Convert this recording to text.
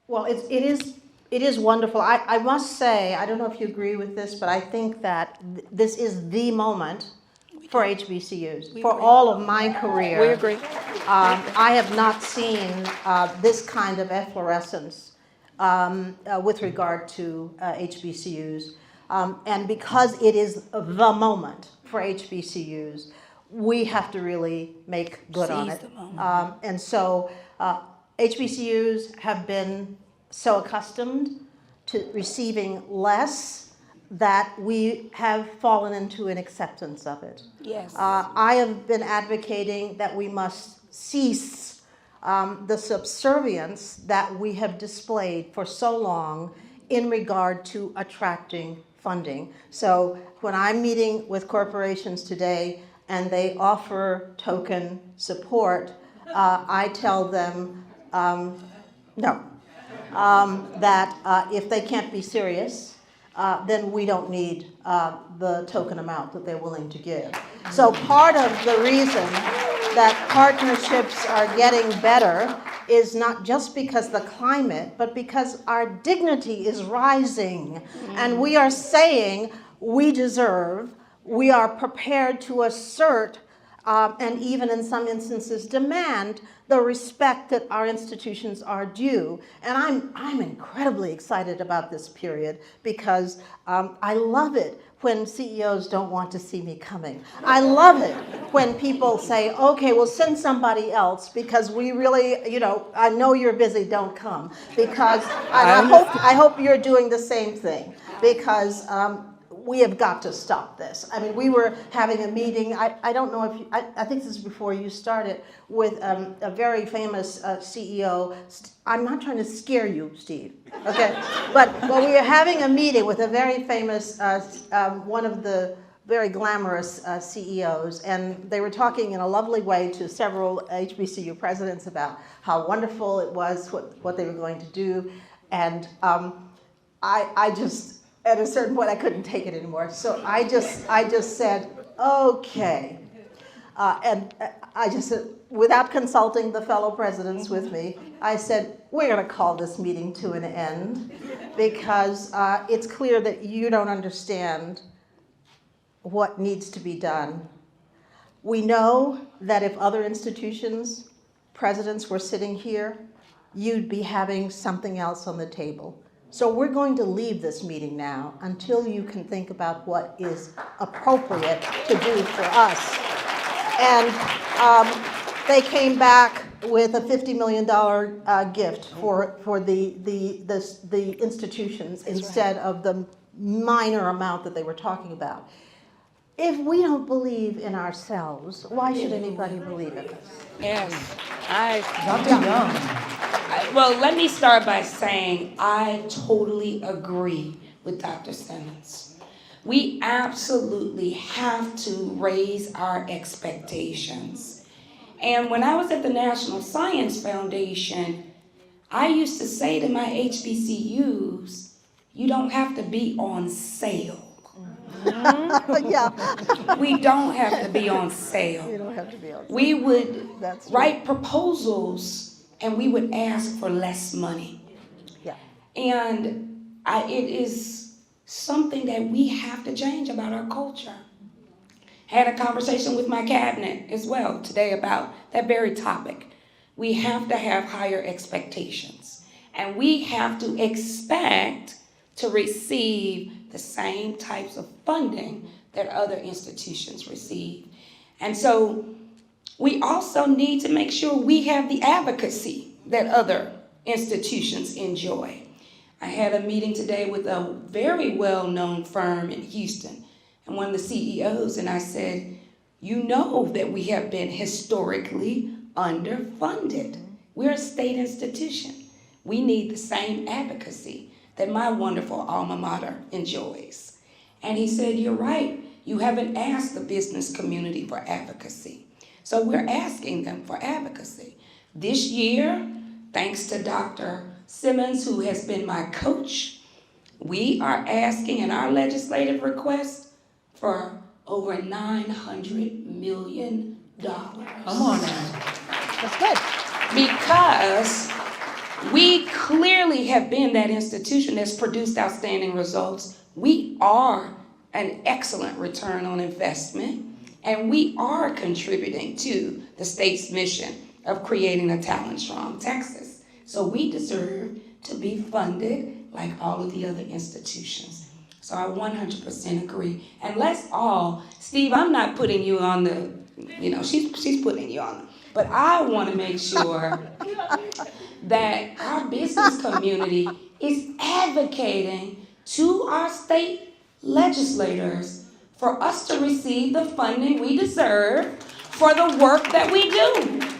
Well, it is wonderful. I must say, I don't know if you agree with this, but I think that this is the moment for HBCUs. We For agree. all of my career, We agree. I have not seen this kind of efflorescence with regard to HBCUs. And because it is the moment for HBCUs, we have to really make good on Seize it. the moment. And so HBCUs have been so accustomed to receiving less that we have fallen into an acceptance of it. Yes. I have been advocating that we must cease the subservience that we have displayed for so long in regard to attracting funding. So when I'm meeting with corporations today and they offer token support, I tell them no, that if they can't be serious, then we don't need the token amount that they're willing to give. So part of the reason that partnerships are getting better is not just because the climate, but because our dignity is rising. And we are saying we deserve, we are prepared to assert and even in some instances demand the respect that our institutions are due. And I'm incredibly excited about this period because I love it when CEOs don't want to see me coming. I love it when people say, okay, we'll send somebody else because we really, you know, I know you're busy, don't come. Because I hope you're doing the same thing because we have got to stop this. I mean, we were having a meeting, I don't know if you, I think this is before you started, with a very famous CEO. I'm not trying to scare you, Steve, okay? But we were having a meeting with a very famous, one of the very glamorous CEOs, and they were talking in a lovely way to several HBCU presidents about how wonderful it was, what they were going to do, and I just, at a certain point, I couldn't take it anymore. So I just said, okay. And I just said, without consulting the fellow presidents with me, I said, we're going to call this meeting to an end because it's clear that you don't understand what needs to be done. We know that if other institutions, presidents were sitting here, you'd be having something else on the table. So we're going to leave this meeting now until you can think about what is appropriate to do for us. And they came back with a $50 million gift for the institutions instead of the minor amount that they were talking about. If we don't believe in ourselves, why should anybody believe in us? Yes. Dr. Young. Well, let me start by saying I totally agree with Dr. Simmons. We absolutely have to raise our expectations. And when I was at the National Science Foundation, I used to say to my HBCUs, you don't have to be on sale. Yeah. We don't have to be on sale. You don't have to be on. We would That's write proposals and we would ask for less money. Yeah. And it is something that we have to change about our culture. Had a conversation with my cabinet as well today about that very topic. We have to have higher expectations. And we have to expect to receive the same types of funding that other institutions receive. And so we also need to make sure we have the advocacy that other institutions enjoy. I had a meeting today with a very well-known firm in Houston and one of the CEOs, and I said, you know that we have been historically underfunded. We're a state institution. We need the same advocacy that my wonderful alma mater enjoys. And he said, you're right. You haven't asked the business community for advocacy. So we're asking them for advocacy. This year, thanks to Dr. Simmons, who has been my coach, we are asking in our legislative request for over $900 million. Come on now. That's good. Because We clearly have been that institution that's produced outstanding results. We are an excellent return on investment, and we are contributing to the state's mission of creating a talent-strong Texas. So we deserve to be funded like all of the other institutions. So I 100% agree. And let's all, Steve, I'm not putting you on the, she's putting you on, but I want to make sure that our business community is advocating to our state legislators for us to receive the funding we deserve for the work that we do.